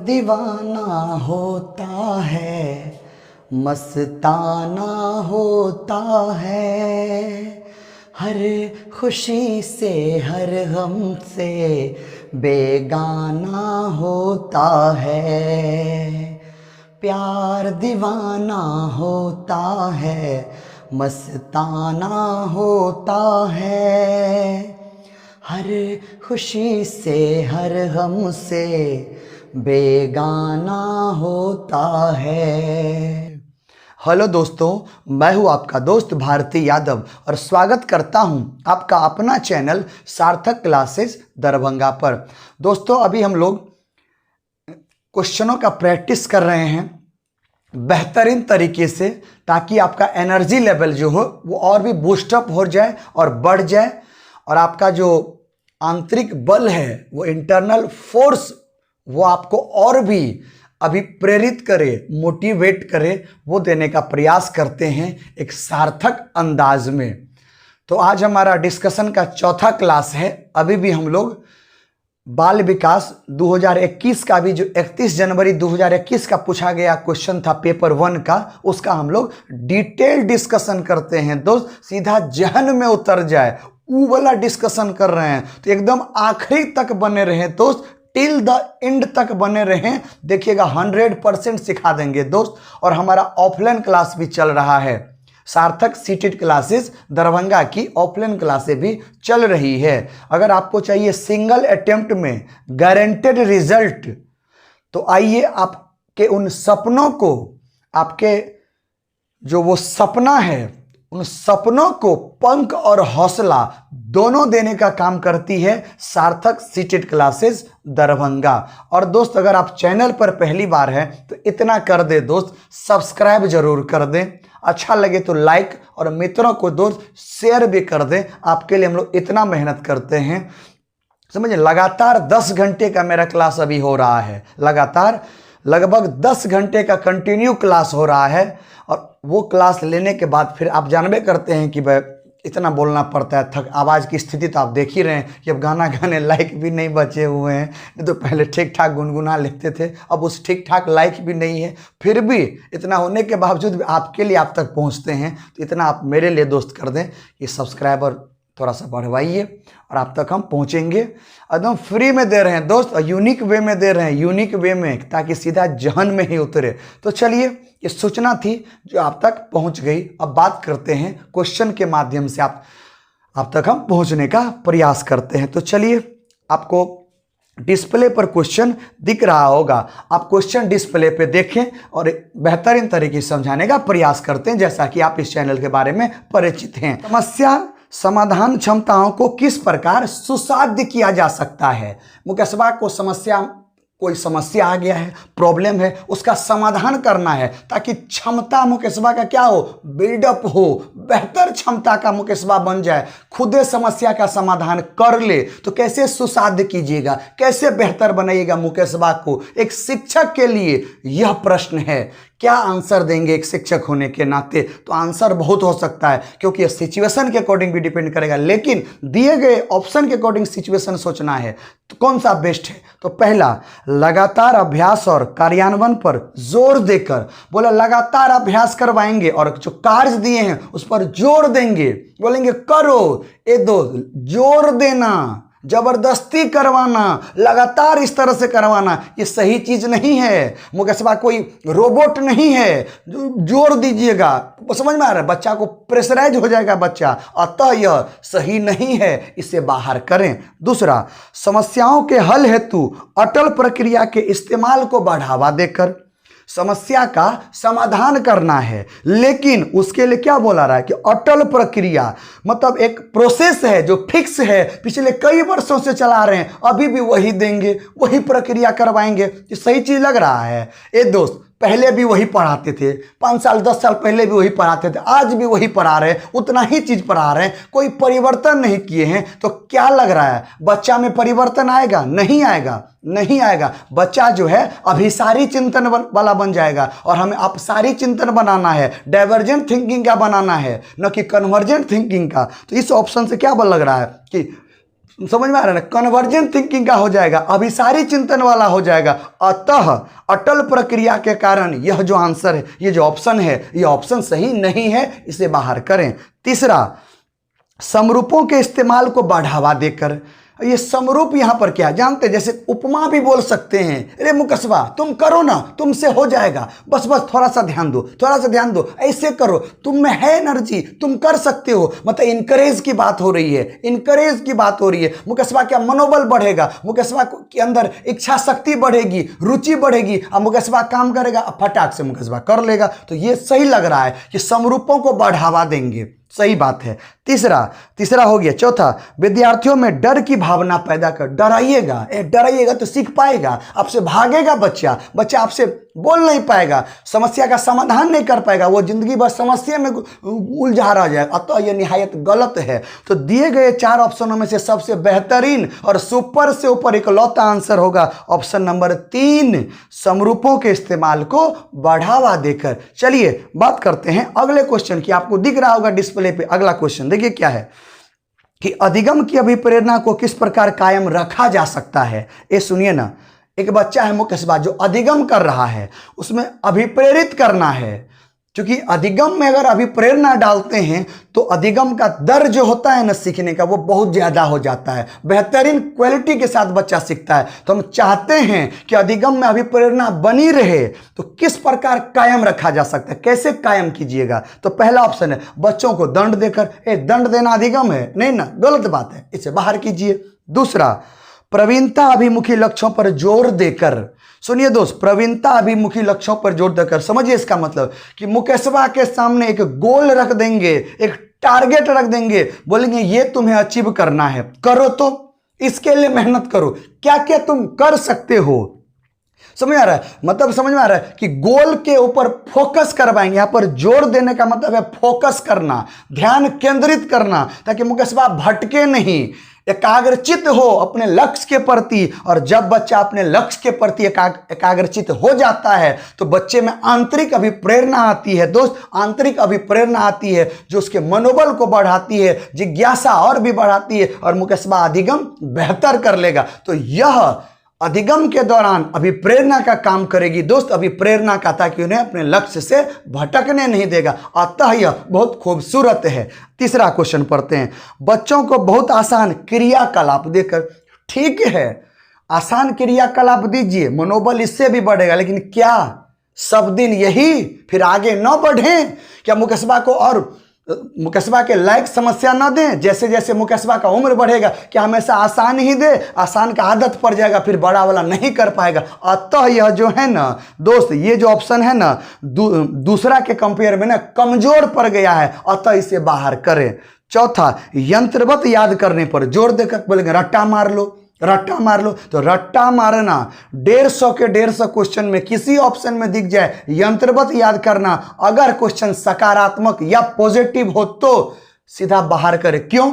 दीवाना होता है, मस्ताना होता है, हर खुशी से हर गम से बेगाना होता है। प्यार दीवाना होता है, मस्ताना होता है, हर खुशी से हर गम से बेगाना होता है। हेलो दोस्तों, मैं हूं आपका दोस्त भारती यादव और स्वागत करता हूं आपका अपना चैनल सार्थक क्लासेस दरभंगा पर। दोस्तों, अभी हम लोग क्वेश्चनों का प्रैक्टिस कर रहे हैं बेहतरीन तरीके से, ताकि आपका एनर्जी लेवल जो हो वो और भी बूस्टअप हो जाए और बढ़ जाए, और आपका जो आंतरिक बल है, वो इंटरनल फोर्स, वो आपको और भी अभी प्रेरित करे, मोटिवेट करे, वो देने का प्रयास करते हैं एक सार्थक अंदाज में। तो आज हमारा डिस्कशन का चौथा क्लास है। अभी भी हम लोग बाल विकास 2021 का भी जो 31 जनवरी 2021 का पूछा गया क्वेश्चन था पेपर 1 का, उसका हम लोग डिटेल डिस्कशन करते हैं। दोस्त, सीधा जहन में उतर जाए वो वाला डिस्कशन कर रहे हैं, तो एकदम आखिरी तक बने रहें दोस्त, टिल द एंड तक बने रहें। देखिएगा 100% सिखा देंगे दोस्त। और हमारा ऑफलाइन क्लास भी चल रहा है, सार्थक सीटेड क्लासेस दरभंगा की ऑफलाइन क्लासेस भी चल रही है। अगर आपको चाहिए सिंगल अटेम्प्ट में गारंटेड रिजल्ट, तो आइए आपके उन सपनों को, आपके जो वो सपना है, उन सपनों को पंख और हौसला दोनों देने का काम करती है सार्थक सीटेड क्लासेस दरभंगा। और दोस्त, अगर आप चैनल पर पहली बार हैं तो इतना कर दे दोस्त, सब्सक्राइब जरूर कर दें, अच्छा लगे तो लाइक, और मित्रों को दोस्त शेयर भी कर दें। आपके लिए हम लोग इतना मेहनत करते हैं, समझिए। लगातार 10 घंटे का मेरा क्लास अभी हो रहा है, लगातार लगभग 10 घंटे का कंटिन्यू क्लास हो रहा है। और वो क्लास लेने के बाद फिर आप जानबे करते हैं कि भाई इतना बोलना पड़ता है, थक आवाज़ की स्थिति तो आप देख ही रहे हैं कि अब गाना गाने लायक भी नहीं बचे हुए हैं। नहीं तो पहले ठीक ठाक गुनगुना लेते थे, अब उस ठीक ठाक लायक भी नहीं है। फिर भी इतना होने के बावजूद भी आपके लिए आप तक पहुंचते हैं, तो इतना आप मेरे लिए दोस्त कर दें कि सब्सक्राइबर थोड़ा सा बढ़वाइए और आप तक हम पहुंचेंगे। एकदम फ्री में दे रहे हैं दोस्त, और यूनिक वे में दे रहे हैं, यूनिक वे में, ताकि सीधा जहन में ही उतरे। तो चलिए, ये सूचना थी जो आप तक पहुंच गई। अब बात करते हैं क्वेश्चन के माध्यम से आप तक हम पहुंचने का प्रयास करते हैं। तो चलिए, आपको डिस्प्ले पर क्वेश्चन दिख रहा होगा, आप क्वेश्चन डिस्प्ले पे देखें और बेहतरीन तरीके से समझाने का प्रयास करते हैं, जैसा कि आप इस चैनल के बारे में परिचित हैं। समस्या समाधान क्षमताओं को किस प्रकार सुसाध्य किया जा सकता है। मुकेशबा को कोई समस्या आ गया है, प्रॉब्लम है, उसका समाधान करना है, ताकि क्षमता मुकेशबा का क्या हो, बिल्डअप हो, बेहतर क्षमता का मुकेशबा बन जाए, खुदे समस्या का समाधान कर ले। तो कैसे सुसाध्य कीजिएगा, कैसे बेहतर बनाइएगा मुकेशबा को। एक शिक्षक के लिए यह प्रश्न है, क्या आंसर देंगे एक शिक्षक होने के नाते। तो आंसर बहुत हो सकता है, क्योंकि यह सिचुएशन के अकॉर्डिंग भी डिपेंड करेगा, लेकिन दिए गए ऑप्शन के अकॉर्डिंग सिचुएशन सोचना है। तो कौन सा बेस्ट है? तो पहला, लगातार अभ्यास और कार्यान्वयन पर जोर देकर, बोला लगातार अभ्यास करवाएंगे और जो कार्य दिए हैं उस पर जोर देंगे, बोलेंगे करो। ये दो, जोर देना, जबरदस्ती करवाना, लगातार इस तरह से करवाना, ये सही चीज नहीं है। मुकेशबा कोई रोबोट नहीं है, जोर दीजिएगा, समझ में आ रहा है, बच्चा को प्रेशराइज हो जाएगा बच्चा, अतः यह सही नहीं है, इसे बाहर करें। दूसरा, समस्याओं के हल हेतु अटल प्रक्रिया के इस्तेमाल को बढ़ावा देकर, समस्या का समाधान करना है, लेकिन उसके लिए क्या बोला रहा है कि अटल प्रक्रिया, मतलब एक प्रोसेस है जो फिक्स है, पिछले कई वर्षों से चला रहे हैं, अभी भी वही देंगे, वही प्रक्रिया करवाएंगे। ये सही चीज लग रहा है? ए दोस्त, पहले भी वही पढ़ाते थे, 5 साल 10 साल पहले भी वही पढ़ाते थे, आज भी वही पढ़ा रहे हैं, उतना ही चीज पढ़ा रहे हैं, कोई परिवर्तन नहीं किए हैं। तो क्या लग रहा है, बच्चा में परिवर्तन आएगा? नहीं आएगा, नहीं आएगा। बच्चा जो है अभिसारी चिंतन वाला बन जाएगा, और हमें अपसारी चिंतन बनाना है, डाइवर्जेंट थिंकिंग का बनाना है, न कि कन्वर्जेंट थिंकिंग का। तो इस ऑप्शन से क्या लग रहा है कि समझ में आ रहा है ना, कन्वर्जेंट थिंकिंग का हो जाएगा, अभिसारी चिंतन वाला हो जाएगा। अतः अटल प्रक्रिया के कारण यह जो आंसर है, ये जो ऑप्शन है, ये ऑप्शन सही नहीं है, इसे बाहर करें। तीसरा, समरूपों के इस्तेमाल को बढ़ावा देकर। ये समरूप यहां पर क्या जानते हैं, जैसे उपमा भी बोल सकते हैं, अरे मुकस्बा तुम करो ना, तुमसे हो जाएगा, बस बस थोड़ा सा ध्यान दो, थोड़ा सा ध्यान दो, ऐसे करो, तुम में है एनर्जी, तुम कर सकते हो। मतलब इनकरेज की बात हो रही है, इनकरेज की बात हो रही है। मुकस्बा क्या मनोबल बढ़ेगा, मुकस्बा के अंदर इच्छा शक्ति बढ़ेगी, रुचि बढ़ेगी, अब मुकस्बा काम करेगा, अब फटाक से मुकस्बा कर लेगा। तो ये सही लग रहा है कि समरूपों को बढ़ावा देंगे, सही बात है। तीसरा हो गया। चौथा, विद्यार्थियों में डर की भावना पैदा कर। डराइएगा, डराइएगा तो सीख पाएगा, आपसे भागेगा बच्चा आपसे बोल नहीं पाएगा, समस्या का समाधान नहीं कर पाएगा, वो जिंदगी भर समस्या में उलझा रह जाएगा। अतः यह निहायत गलत है। तो दिए गए 4 ऑप्शनों में से सबसे बेहतरीन और सुपर से ऊपर इकलौता आंसर होगा ऑप्शन नंबर 3, समरूपों के इस्तेमाल को बढ़ावा देकर। चलिए बात करते हैं अगले क्वेश्चन की। आपको दिख रहा होगा डिस्प्ले पे अगला क्वेश्चन, देखिए क्या है कि अधिगम की अभिप्रेरणा को किस प्रकार कायम रखा जा सकता है। ये सुनिए ना, एक बच्चा है मुकस्बा जो अधिगम कर रहा है, उसमें अभिप्रेरित करना है, क्योंकि अधिगम में अगर अभिप्रेरणा डालते हैं तो अधिगम का दर जो होता है ना सीखने का, वो बहुत ज्यादा हो जाता है, बेहतरीन क्वालिटी के साथ बच्चा सीखता है। तो हम चाहते हैं कि अधिगम में अभिप्रेरणा बनी रहे, तो किस प्रकार कायम रखा जा सकता है, कैसे कायम कीजिएगा। तो पहला ऑप्शन है बच्चों को दंड देकर। दंड देना अधिगम है नहीं ना, गलत बात है, इसे बाहर कीजिए। दूसरा, प्रवीणता अभिमुखी लक्ष्यों पर जोर देकर। सुनिए दोस्त, प्रवीणता अभिमुखी लक्ष्यों पर जोर देकर, समझिए इसका मतलब कि मुकस्बा के सामने एक गोल रख देंगे, एक टारगेट रख देंगे, बोलेंगे ये तुम्हें अचीव करना है, करो, तो इसके लिए मेहनत करो, क्या क्या तुम कर सकते हो। समझ आ रहा है, मतलब समझ में आ रहा है कि गोल के ऊपर फोकस करवाएंगे। यहां पर जोर देने का मतलब है फोकस करना, ध्यान केंद्रित करना, ताकि मुकस्बा भटके नहीं, एकाग्रचित हो अपने लक्ष्य के प्रति। और जब बच्चा अपने लक्ष्य के प्रति एकाग्रचित हो जाता है तो बच्चे में आंतरिक अभिप्रेरणा आती है दोस्त, आंतरिक अभिप्रेरणा आती है जो उसके मनोबल को बढ़ाती है, जिज्ञासा और भी बढ़ाती है, और मुकस्बा अधिगम बेहतर कर लेगा। तो यह अधिगम के दौरान अभिप्रेरणा का काम करेगी दोस्त, अभिप्रेरणा का, ताकि उन्हें अपने लक्ष्य से भटकने नहीं देगा। अतः यह बहुत खूबसूरत है। तीसरा क्वेश्चन पढ़ते हैं, बच्चों को बहुत आसान क्रियाकलाप देकर। ठीक है, आसान क्रियाकलाप दीजिए, मनोबल इससे भी बढ़ेगा, लेकिन क्या सब दिन यही, फिर आगे न बढ़ें? क्या मुकस्बा को और मुकस्बा के लायक समस्या ना दें? जैसे जैसे मुकस्बा का उम्र बढ़ेगा क्या हमेशा आसान ही दे? आसान का आदत पड़ जाएगा, फिर बड़ा वाला नहीं कर पाएगा। अतः यह जो है ना दोस्त, ये जो ऑप्शन है ना दूसरा के कंपेयर में ना कमजोर पड़ गया है, अतः इसे बाहर करें। चौथा, यंत्रवत याद करने पर जोर देकर बोलेंगे रट्टा मार लो, रट्टा मार लो। तो रट्टा मारना 150 के 150 क्वेश्चन में किसी ऑप्शन में दिख जाए, यंत्रवत याद करना, अगर क्वेश्चन सकारात्मक या पॉजिटिव हो तो सीधा बाहर करें। क्यों?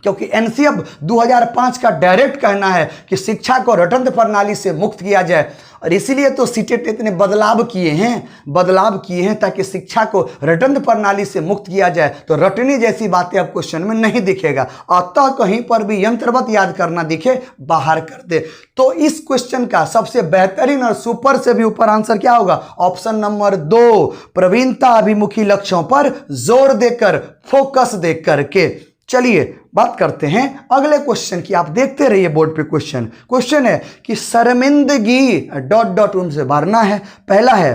क्योंकि एनसीएफ 2005 का डायरेक्ट कहना है कि शिक्षा को रटंत प्रणाली से मुक्त किया जाए, और इसीलिए तो सीटेट इतने बदलाव किए हैं ताकि शिक्षा को रटंत प्रणाली से मुक्त किया जाए। तो रटनी जैसी बातें अब क्वेश्चन में नहीं दिखेगा, अतः कहीं पर भी यंत्रवत याद करना दिखे बाहर कर दे। तो इस क्वेश्चन का सबसे बेहतरीन और सुपर से भी ऊपर आंसर क्या होगा? ऑप्शन नंबर 2, प्रवीणता अभिमुखी लक्ष्यों पर जोर देकर, फोकस दे करके। चलिए बात करते हैं अगले क्वेश्चन की। आप देखते रहिए बोर्ड पे क्वेश्चन है कि शर्मिंदगी डॉट डॉट उनसे भरना है। पहला है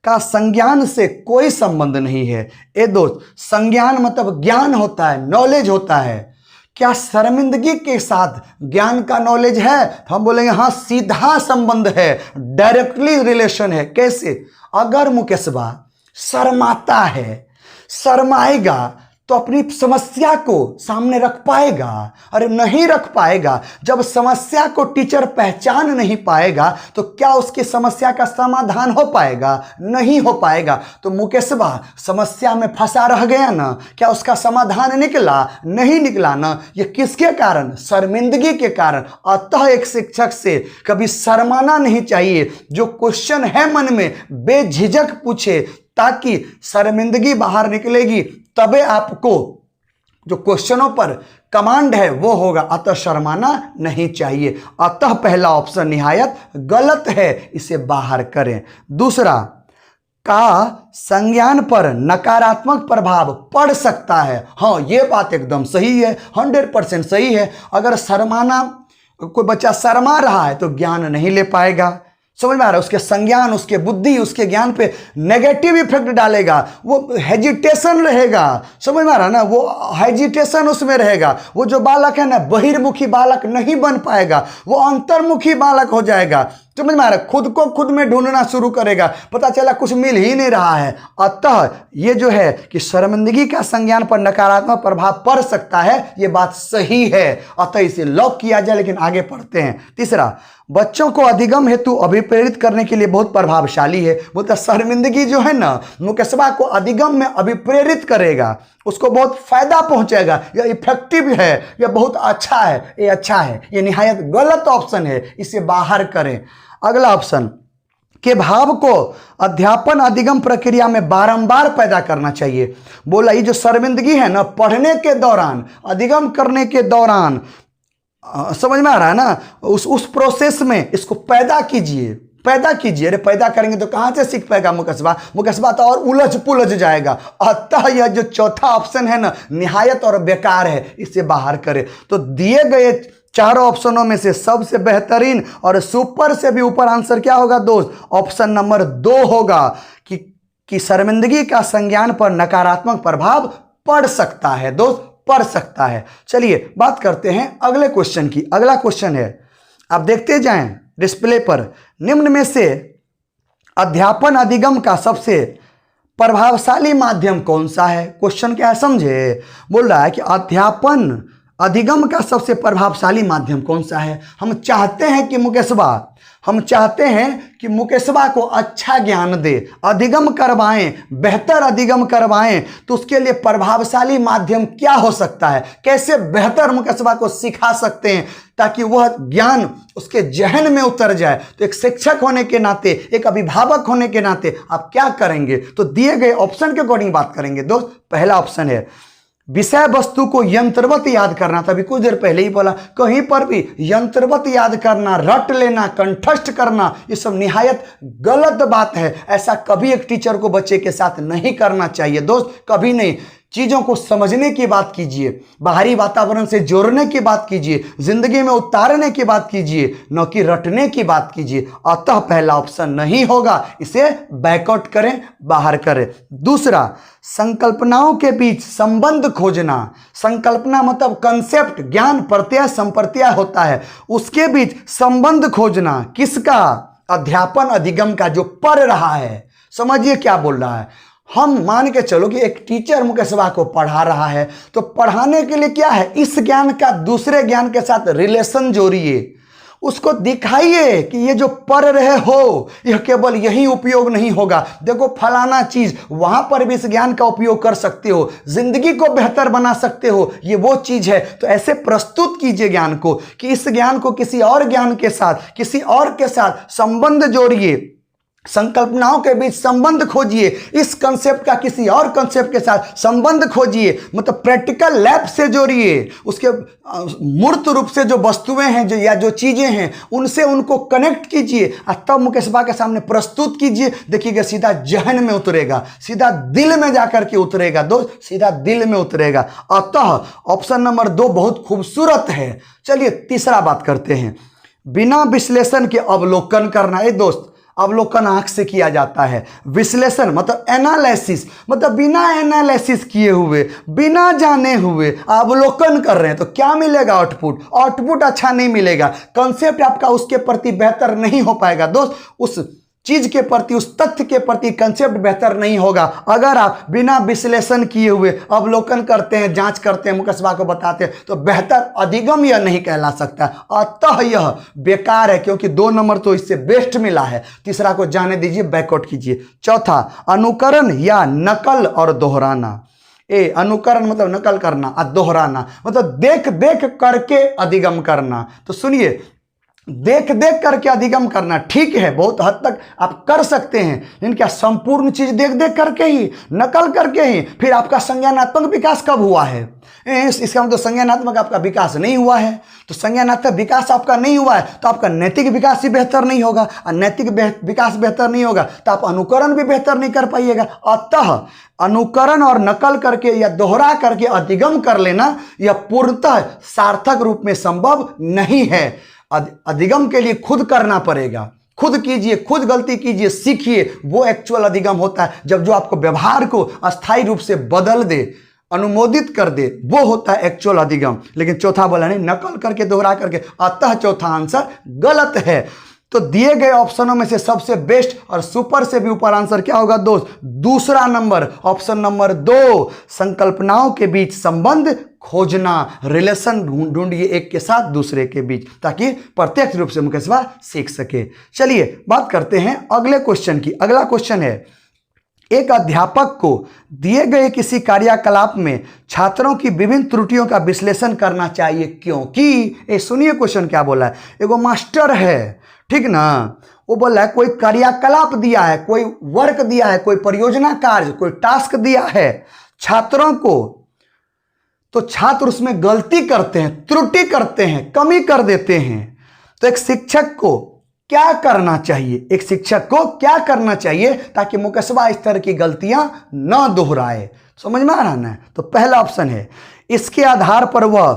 का संज्ञान से कोई संबंध नहीं है। ए दोस्त, संज्ञान मतलब ज्ञान होता है, नॉलेज होता है। क्या शर्मिंदगी के साथ ज्ञान का नॉलेज है? तो हम बोलेंगे हाँ, सीधा संबंध है, डायरेक्टली रिलेशन है। कैसे? अगर मुकस्बा शर्माता है, शर्माएगा तो अपनी समस्या को सामने रख पाएगा? अरे नहीं रख पाएगा। जब समस्या को टीचर पहचान नहीं पाएगा तो क्या उसकी समस्या का समाधान हो पाएगा? नहीं हो पाएगा। तो मुकस्बा समस्या में फंसा रह गया ना, क्या उसका समाधान निकला? नहीं निकला ना। ये किसके कारण? शर्मिंदगी के कारण। अतः एक शिक्षक से कभी शर्माना नहीं चाहिए, जो क्वेश्चन है मन में बेझिझक पूछे, ताकि शर्मिंदगी बाहर निकलेगी, तबे आपको जो क्वेश्चनों पर कमांड है वो होगा, अतः शर्माना नहीं चाहिए। अतः पहला ऑप्शन निहायत गलत है, इसे बाहर करें। दूसरा, का संज्ञान पर नकारात्मक प्रभाव पड़ सकता है। हाँ, ये बात एकदम सही है, 100% सही है। अगर शर्माना, कोई बच्चा शर्मा रहा है तो ज्ञान नहीं ले पाएगा, समझ में आ रहा है? उसके संज्ञान, उसके बुद्धि, उसके ज्ञान पे नेगेटिव इफेक्ट डालेगा, वो हेजिटेशन रहेगा, समझ में आ रहा है ना? वो हेजिटेशन उसमें रहेगा। वो जो बालक है ना, बहिर्मुखी बालक नहीं बन पाएगा, वो अंतर्मुखी बालक हो जाएगा, समझ में आ रहा है? खुद को खुद में ढूंढना शुरू करेगा, पता चला कुछ मिल ही नहीं रहा है। अतः ये जो है कि शर्मिंदगी का संज्ञान पर नकारात्मक प्रभाव पड़ सकता है, ये बात सही है, अतः इसे लॉक किया जाए। लेकिन आगे पढ़ते हैं। तीसरा, बच्चों को अधिगम हेतु अभिप्रेरित करने के लिए बहुत प्रभावशाली है। मतलब शर्मिंदगी जो है ना, मुकस्बा को अधिगम में अभिप्रेरित करेगा, उसको बहुत फायदा पहुंचेगा, यह इफेक्टिव है, यह बहुत अच्छा है, ये अच्छा है। ये निहायत गलत ऑप्शन है, इसे बाहर करें। अगला ऑप्शन, के भाव को अध्यापन अधिगम प्रक्रिया में बारंबार पैदा करना चाहिए। बोला ये जो शर्मिंदगी है ना, पढ़ने के दौरान, अधिगम करने के दौरान, समझ में आ रहा है ना, उस प्रोसेस में इसको पैदा कीजिए, पैदा कीजिए। अरे पैदा करेंगे तो कहां से सीख पाएगा मुकस्बा? मुकस्बा तो और उलझ पुलझ जाएगा। अतः यह जो चौथा ऑप्शन है ना, निहायत और बेकार है, इसे बाहर करें। तो दिए गए चारों ऑप्शनों में से सबसे बेहतरीन और सुपर से भी ऊपर आंसर क्या होगा दोस्त? ऑप्शन नंबर 2 होगा कि शर्मिंदगी का संज्ञान पर नकारात्मक प्रभाव पड़ सकता है दोस्त, पड़ सकता है। चलिए बात करते हैं अगले क्वेश्चन की। अगला क्वेश्चन है, आप देखते जाएं डिस्प्ले पर, निम्न में से अध्यापन अधिगम का सबसे प्रभावशाली माध्यम कौन सा है? क्वेश्चन क्या है समझे? बोल रहा है कि अध्यापन अधिगम का सबसे प्रभावशाली माध्यम कौन सा है? हम चाहते हैं कि मुकस्बा को अच्छा ज्ञान दे, अधिगम करवाएं, बेहतर अधिगम करवाएं, तो उसके लिए प्रभावशाली माध्यम क्या हो सकता है? कैसे बेहतर मुकस्बा को सिखा सकते हैं ताकि वह ज्ञान उसके जहन में उतर जाए? तो एक शिक्षक होने के नाते, एक अभिभावक होने के नाते आप क्या करेंगे? तो दिए गए ऑप्शन के अकॉर्डिंग बात करेंगे दोस्त। पहला ऑप्शन है विषय वस्तु को यंत्रवत याद करना। तभी कुछ देर पहले ही बोला, कहीं पर भी यंत्रवत याद करना, रट लेना, कंठस्थ करना, ये सब निहायत गलत बात है। ऐसा कभी एक टीचर को बच्चे के साथ नहीं करना चाहिए दोस्त, कभी नहीं। चीज़ों को समझने की बात कीजिए, बाहरी वातावरण से जोड़ने की बात कीजिए, जिंदगी में उतारने की बात कीजिए, न कि रटने की बात कीजिए। अतः पहला ऑप्शन नहीं होगा, इसे बैकआउट करें, बाहर करें। दूसरा, संकल्पनाओं के बीच संबंध खोजना। संकल्पना मतलब कंसेप्ट, ज्ञान प्रत्यय संप्रत्यय होता है, उसके बीच संबंध खोजना। किसका? अध्यापन अधिगम का, जो पढ़ रहा है। समझिए क्या बोल रहा है। हम मान के चलो कि एक टीचर मुकस्बा को पढ़ा रहा है, तो पढ़ाने के लिए क्या है, इस ज्ञान का दूसरे ज्ञान के साथ रिलेशन जोड़िए, उसको दिखाइए कि ये जो पढ़ रहे हो यह केवल यही उपयोग नहीं होगा, देखो फलाना चीज वहां पर भी इस ज्ञान का उपयोग कर सकते हो, जिंदगी को बेहतर बना सकते हो, ये वो चीज है। तो ऐसे प्रस्तुत कीजिए ज्ञान को कि इस ज्ञान को किसी और ज्ञान के साथ, किसी और के साथ संबंध जोड़िए, संकल्पनाओं के बीच संबंध खोजिए, इस कंसेप्ट का किसी और कंसेप्ट के साथ संबंध खोजिए, मतलब प्रैक्टिकल लैब से जोड़िए, उसके मूर्त रूप से जो वस्तुएं हैं जो या जो चीजें हैं उनसे उनको कनेक्ट कीजिए, और तब मुकस्बा के सामने प्रस्तुत कीजिए। देखिएगा सीधा जहन में उतरेगा, सीधा दिल में जाकर के उतरेगा दोस्त, सीधा दिल में उतरेगा। अतः ऑप्शन नंबर 2 बहुत खूबसूरत है। चलिए तीसरा बात करते हैं, बिना विश्लेषण के अवलोकन करना। दोस्त अवलोकन आंख से किया जाता है, विश्लेषण मतलब एनालिसिस, मतलब बिना एनालिसिस किए हुए, बिना जाने हुए अवलोकन कर रहे हैं, तो क्या मिलेगा? आउटपुट अच्छा नहीं मिलेगा, कंसेप्ट आपका उसके प्रति बेहतर नहीं हो पाएगा दोस्त। उस चीज के प्रति, उस तथ्य के प्रति कंसेप्ट बेहतर नहीं होगा अगर आप बिना विश्लेषण किए हुए अवलोकन करते हैं, जांच करते हैं, मुकस्बा को बताते हैं, तो बेहतर अधिगम यह नहीं कहला सकता। अतः यह बेकार है, क्योंकि 2 नंबर तो इससे बेस्ट मिला है। तीसरा को जाने दीजिए, बैकआउट कीजिए। चौथा, अनुकरण या नकल और दोहराना। अनुकरण मतलब नकल करना, और दोहराना मतलब देख देख करके अधिगम करना। तो सुनिए, देख देख करके अधिगम करना ठीक है, बहुत हद तक आप कर सकते हैं, लेकिन क्या संपूर्ण चीज देख देख करके ही, नकल करके ही फिर आपका संज्ञानात्मक विकास कब हुआ है? इसका मतलब संज्ञानात्मक आपका विकास नहीं हुआ है। तो संज्ञानात्मक विकास आपका नहीं हुआ है तो आपका नैतिक विकास ही बेहतर नहीं होगा, और नैतिक विकास बेहतर नहीं होगा तो आप अनुकरण भी बेहतर नहीं कर पाइएगा। अतः अनुकरण और नकल करके या दोहरा करके अधिगम कर लेना यह पूर्णतः सार्थक रूप में संभव नहीं है। अधिगम के लिए खुद करना पड़ेगा, खुद कीजिए, खुद गलती कीजिए, सीखिए, वो एक्चुअल अधिगम होता है। जब जो आपको व्यवहार को अस्थायी रूप से बदल दे, अनुमोदित कर दे, वो होता है एक्चुअल अधिगम। लेकिन चौथा बोला नहीं, नकल करके दोहरा करके, अतः चौथा आंसर गलत है। तो दिए गए ऑप्शनों में से सबसे बेस्ट और सुपर से भी ऊपर आंसर क्या होगा दोस्त? दूसरा नंबर, ऑप्शन नंबर 2, संकल्पनाओं के बीच संबंध खोजना, रिलेशन ढूंढिए एक के साथ दूसरे के बीच, ताकि प्रत्यक्ष रूप से मुकेशवा सीख सके। चलिए बात करते हैं अगले क्वेश्चन की। अगला क्वेश्चन है, एक अध्यापक को दिए गए किसी कार्यकलाप में छात्रों की विभिन्न त्रुटियों का विश्लेषण करना चाहिए, क्योंकि सुनिए क्वेश्चन क्या बोला है। एगो मास्टर है, ठीक ना, वो बोला है कोई कार्यकलाप दिया है, कोई वर्क दिया है, कोई परियोजना कार्य, कोई टास्क दिया है छात्रों को, तो छात्र उसमें गलती करते हैं, त्रुटि करते हैं, कमी कर देते हैं। तो एक शिक्षक को क्या करना चाहिए? एक शिक्षक को क्या करना चाहिए ताकि मुकेशवा इस तरह की गलतियां न दोहराए? समझ में आ रहा ना? तो पहला ऑप्शन है, इसके आधार पर वह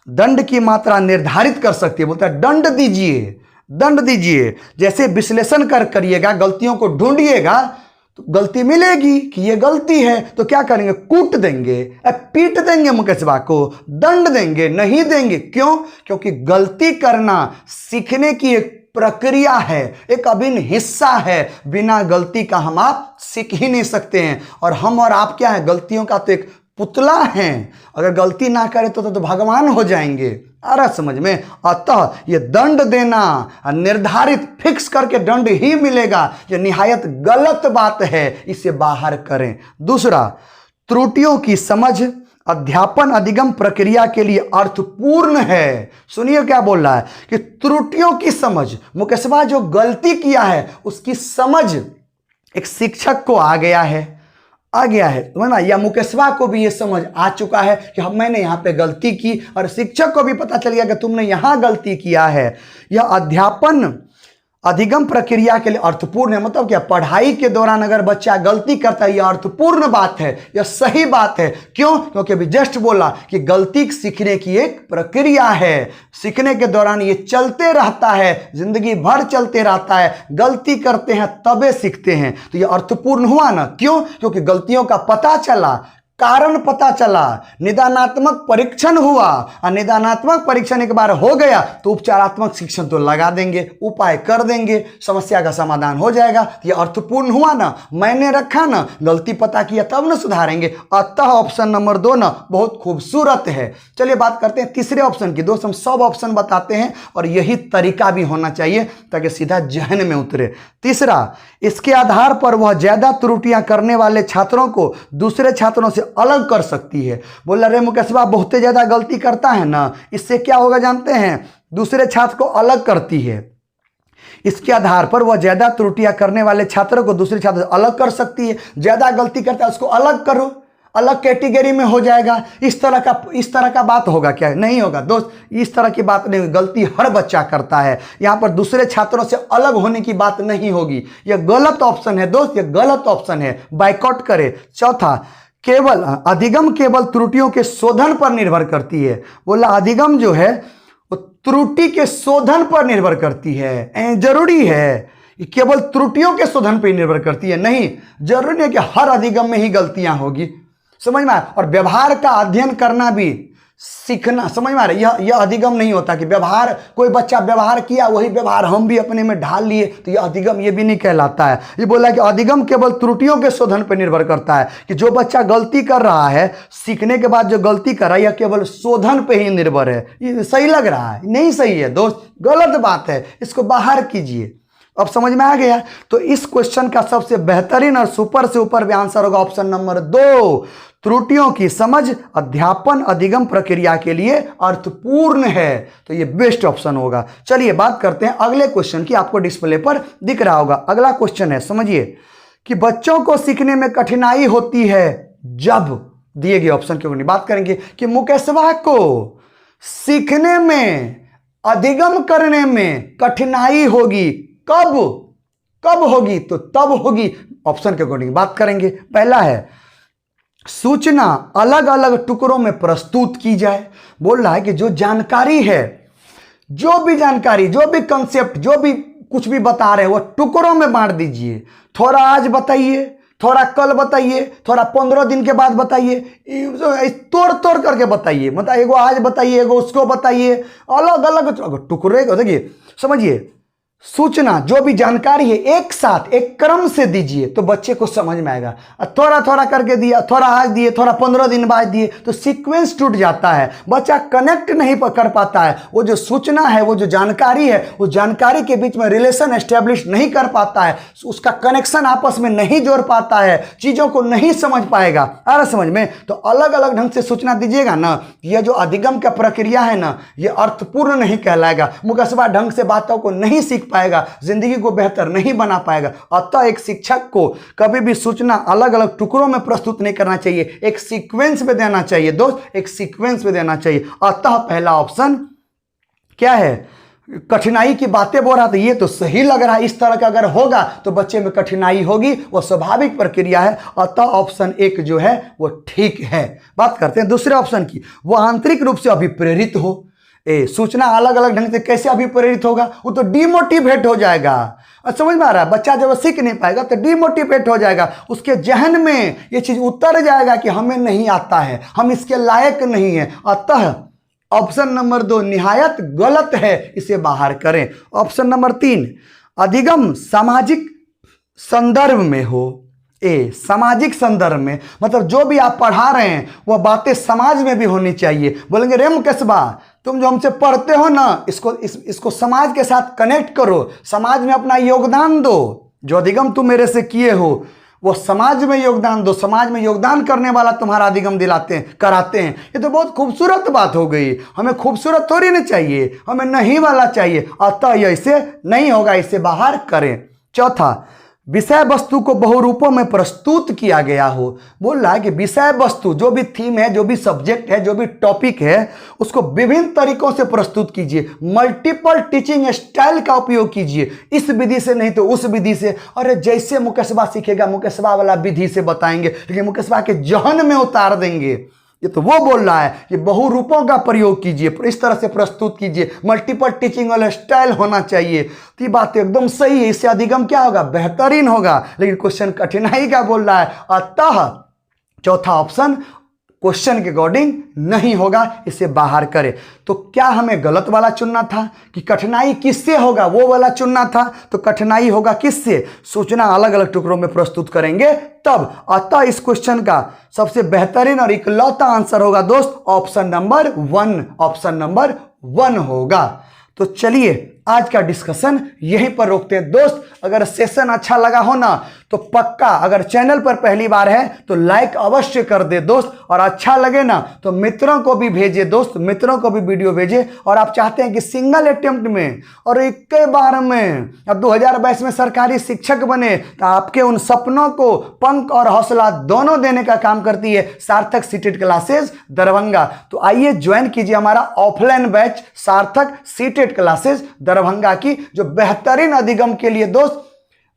दंड की मात्रा निर्धारित कर सकती है। बोलता है दंड दीजिए, दंड दीजिए। जैसे विश्लेषण करिएगा, गलतियों को ढूंढिएगा तो गलती मिलेगी कि ये गलती है, तो क्या करेंगे? कूट देंगे, पीट देंगे मुकेशवा को, दंड देंगे, नहीं देंगे। क्यों? क्योंकि गलती करना सीखने की एक प्रक्रिया है, एक अभिन्न हिस्सा है। बिना गलती का हम आप सीख ही नहीं सकते हैं। और हम और आप क्या है? गलतियों का तो एक पुतला हैं। अगर गलती ना करे तो भगवान हो जाएंगे। आ रहा समझ में? अतः ये दंड देना निर्धारित फिक्स करके दंड ही मिलेगा, ये निहायत गलत बात है, इसे बाहर करें। दूसरा, त्रुटियों की समझ अध्यापन अधिगम प्रक्रिया के लिए अर्थपूर्ण है। सुनिए क्या बोल रहा है कि त्रुटियों की समझ, मुकेशवा जो गलती किया है उसकी समझ एक शिक्षक को आ गया है तो ना, या मुकेशवा को भी ये समझ आ चुका है कि मैंने यहाँ पे गलती की, और शिक्षक को भी पता चल गया कि तुमने यहाँ गलती किया है। यह अध्यापन अधिगम प्रक्रिया के लिए अर्थपूर्ण है। मतलब क्या? पढ़ाई के दौरान अगर बच्चा गलती करता है, यह अर्थपूर्ण बात है, यह सही बात है। क्यों? क्योंकि अभी जस्ट बोला कि गलती सीखने की एक प्रक्रिया है, सीखने के दौरान ये चलते रहता है, जिंदगी भर चलते रहता है। गलती करते हैं तबे सीखते हैं, तो यह अर्थपूर्ण हुआ ना। क्यों? क्योंकि गलतियों का पता चला, कारण पता चला, निदानात्मक परीक्षण हुआ, और निदानात्मक परीक्षण एक बार हो गया तो उपचारात्मक शिक्षण तो लगा देंगे, उपाय कर देंगे, समस्या का समाधान हो जाएगा। तो ये अर्थपूर्ण हुआ ना, मैंने रखा ना, गलती पता किया तब ना सुधारेंगे। अतः ऑप्शन नंबर 2 ना बहुत खूबसूरत है। चलिए बात करते हैं तीसरे ऑप्शन की। दोस्त हम सब ऑप्शन बताते हैं और यही तरीका भी होना चाहिए ताकि सीधा जहन में उतरे। तीसरा, इसके आधार पर वह ज्यादा त्रुटियां करने वाले छात्रों को दूसरे छात्रों से अलग कर सकती है। बोल रहे मुकेशवा बहुत ज्यादा गलती करता है ना, इससे क्या होगा जानते हैं? दूसरे छात्र को अलग करती है। इसके आधार पर वह ज्यादा त्रुटियां करने वाले छात्रों को दूसरे छात्र से अलग कर सकती है। ज्यादा गलती करता है उसको अलग करो, अलग कैटेगरी में हो जाएगा। इस तरह का बात होगा क्या? नहीं होगा दोस्त, इस तरह की बात नहीं होगी। गलती हर बच्चा करता है, यहाँ पर दूसरे छात्रों से अलग होने की बात नहीं होगी। यह गलत ऑप्शन है दोस्त, यह गलत ऑप्शन है, बाइकआउट करे। चौथा, केवल अधिगम केवल त्रुटियों के शोधन पर निर्भर करती है। बोला अधिगम जो है वो त्रुटि के शोधन पर निर्भर करती है। जरूरी है केवल त्रुटियों के शोधन पर निर्भर करती है? नहीं, जरूरी है कि हर अधिगम में ही गलतियां होगी। समझ में? और व्यवहार का अध्ययन करना भी सीखना, समझ में आ रहा है? यह अधिगम नहीं होता कि व्यवहार, कोई बच्चा व्यवहार किया वही व्यवहार हम भी अपने में ढाल लिए, तो यह अधिगम ये भी नहीं कहलाता है। ये बोला कि अधिगम केवल त्रुटियों के शोधन पर निर्भर करता है, कि जो बच्चा गलती कर रहा है, सीखने के बाद जो गलती कर रहा है, यह केवल शोधन पे ही निर्भर है। ये सही लग रहा है? नहीं सही है दोस्त, गलत बात है, इसको बाहर कीजिए। अब समझ में आ गया? तो इस क्वेश्चन का सबसे बेहतरीन और सुपर से ऊपर भी आंसर होगा ऑप्शन नंबर 2। त्रुटियों की समझ अध्यापन अधिगम प्रक्रिया के लिए अर्थपूर्ण है। तो ये बेस्ट ऑप्शन होगा। चलिए बात करते हैं अगले क्वेश्चन की। आपको डिस्प्ले पर दिख रहा होगा। अगला क्वेश्चन है, समझिए कि बच्चों को सीखने में कठिनाई होती है जब दिए गए ऑप्शन के ऊपर बात करेंगे कि मुकेशवा को सीखने में अधिगम करने में कठिनाई होगी। कब होगी? तो तब होगी। ऑप्शन के अकॉर्डिंग बात करेंगे। पहला है सूचना अलग अलग टुकड़ों में प्रस्तुत की जाए। बोल रहा है कि जो जानकारी है, जो भी जानकारी, जो भी कंसेप्ट, जो भी कुछ भी बता रहे हैं वो टुकड़ों में बांट दीजिए। थोड़ा आज बताइए, थोड़ा कल बताइए, थोड़ा 15 दिन के बाद बताइए, तोड़ तोड़ करके बताइए। मतलब एगो आज बताइए, एगो उसको बताइए, अलग अलग टुकड़े। देखिए समझिए, सूचना जो भी जानकारी है एक साथ एक क्रम से दीजिए तो बच्चे को समझ में आएगा। थोड़ा थोड़ा करके दिया, थोड़ा आज दिए, थोड़ा 15 दिन बाद दिए तो सीक्वेंस टूट जाता है, बच्चा कनेक्ट नहीं कर पाता है। वो जो सूचना है, वो जो जानकारी है, उस जानकारी के बीच में रिलेशन एस्टेब्लिश नहीं कर पाता है, उसका कनेक्शन आपस में नहीं जोड़ पाता है, चीजों को नहीं समझ पाएगा। आ रहा समझ में? तो अलग अलग ढंग से सूचना दीजिएगा ना, यह जो अधिगम का प्रक्रिया है ना, यह अर्थपूर्ण नहीं कहलाएगा। मुकेशवा ढंग से बातों को नहीं सीख पाएगा, जिंदगी को बेहतर नहीं बना पाएगा। अतः एक शिक्षक को कभी भी सूचना अलग अलग टुकड़ों में प्रस्तुत नहीं करना चाहिए, एक सीक्वेंस में देना चाहिए दोस्त, एक सीक्वेंस में देना चाहिए। अतः पहला ऑप्शन क्या है? कठिनाई की बातें बोल रहा था, ये तो सही लग रहा है। इस तरह का अगर होगा तो बच्चे में कठिनाई होगी, वो स्वाभाविक प्रक्रिया है। अतः ऑप्शन एक जो है वो ठीक है। बात करते हैं दूसरे ऑप्शन की। वो आंतरिक रूप से अभिप्रेरित हो। सूचना अलग अलग ढंग से कैसे अभिप्रेरित होगा? वो तो डिमोटिवेट हो जाएगा। समझ में आ रहा है? बच्चा जब सीख नहीं पाएगा तो डिमोटिवेट हो जाएगा, उसके जहन में ये चीज उतर जाएगा कि हमें नहीं आता है, हम इसके लायक नहीं है। अतः ऑप्शन नंबर 2 निहायत गलत है, इसे बाहर करें। ऑप्शन नंबर 3 अधिगम सामाजिक संदर्भ में हो। सामाजिक संदर्भ में मतलब जो भी आप पढ़ा रहे हैं वह बातें समाज में भी होनी चाहिए। बोलेंगे रे मुकेशवा, तुम जो हमसे पढ़ते हो ना, इसको समाज के साथ कनेक्ट करो, समाज में अपना योगदान दो। जो अधिगम तुम मेरे से किए हो वो समाज में योगदान दो, समाज में योगदान करने वाला तुम्हारा अधिगम कराते हैं। ये तो बहुत खूबसूरत बात हो गई। हमें खूबसूरत थोड़ी नहीं चाहिए, हमें नहीं वाला चाहिए। अतः यह इसे नहीं होगा, इसे बाहर करें। चौथा, विषय वस्तु को बहुरूपों में प्रस्तुत किया गया हो। बोल रहा है कि विषय वस्तु जो भी थीम है, जो भी सब्जेक्ट है, जो भी टॉपिक है, उसको विभिन्न तरीकों से प्रस्तुत कीजिए। मल्टीपल टीचिंग स्टाइल का उपयोग कीजिए, इस विधि से नहीं तो उस विधि से। अरे जैसे मुकेशवा सीखेगा मुकेशवा वाला विधि से बताएंगे, लेकिन मुकेशवा के जहन में उतार देंगे। ये तो वो बोल रहा है कि बहुरूपों का प्रयोग कीजिए, इस तरह से प्रस्तुत कीजिए, मल्टीपल टीचिंग वाला स्टाइल होना चाहिए। तो ये बात एकदम सही है, इससे अधिगम क्या होगा? बेहतरीन होगा। लेकिन क्वेश्चन कठिनाई का बोल रहा है, अतः चौथा ऑप्शन क्वेश्चन के अकॉर्डिंग नहीं होगा, इसे बाहर करें। तो क्या हमें गलत वाला चुनना था कि कठिनाई किससे होगा, वो वाला चुनना था? तो कठिनाई होगा किससे? सूचना अलग अलग टुकड़ों में प्रस्तुत करेंगे तब। अतः इस क्वेश्चन का सबसे बेहतरीन और इकलौता आंसर होगा दोस्त ऑप्शन नंबर 1। ऑप्शन नंबर 1 होगा। तो चलिए आज का डिस्कशन यहीं पर रोकते हैं दोस्त। अगर सेशन अच्छा लगा हो ना तो पक्का, अगर चैनल पर पहली बार है तो लाइक अवश्य कर दे दोस्त, और अच्छा लगे ना तो मित्रों को भी भेजे दोस्त, मित्रों को भी वीडियो भेजे। और आप चाहते हैं कि सिंगल अटेम्प्ट में और एक बार में अब 2022 में सरकारी शिक्षक बने, तो आपके उन सपनों को पंख और हौसला दोनों देने का काम करती है सार्थक सीटेट क्लासेस दरभंगा। तो आइए ज्वाइन कीजिए हमारा ऑफलाइन बैच सार्थक सीटेट क्लासेस दरभंगा की, जो बेहतरीन अधिगम के लिए दोस्त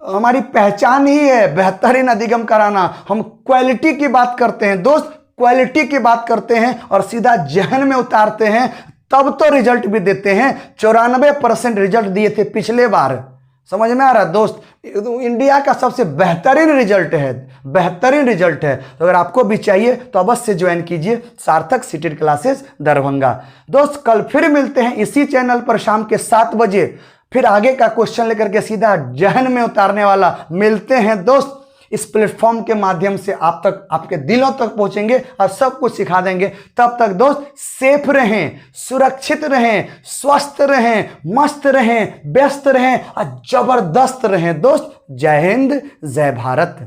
हमारी पहचान ही है, बेहतरीन अधिगम कराना। हम क्वालिटी की बात करते हैं दोस्त, क्वालिटी की बात करते हैं और सीधा जहन में उतारते हैं, तब तो रिजल्ट भी देते हैं। 94% रिजल्ट दिए थे पिछले बार। समझ में आ रहा है दोस्त? इंडिया का सबसे बेहतरीन रिजल्ट है, बेहतरीन रिजल्ट है। तो अगर आपको भी चाहिए तो अवश्य ज्वाइन कीजिए सार्थक सीटेट क्लासेस दरभंगा। दोस्त कल फिर मिलते हैं इसी चैनल पर शाम के 7 बजे, फिर आगे का क्वेश्चन लेकर के सीधा जहन में उतारने वाला मिलते हैं दोस्त। इस प्लेटफॉर्म के माध्यम से आप तक, आपके दिलों तक पहुंचेंगे और सब कुछ सिखा देंगे। तब तक दोस्त सेफ रहें, सुरक्षित रहें, स्वस्थ रहें, मस्त रहें, व्यस्त रहें और जबरदस्त रहें दोस्त। जय हिंद, जय भारत।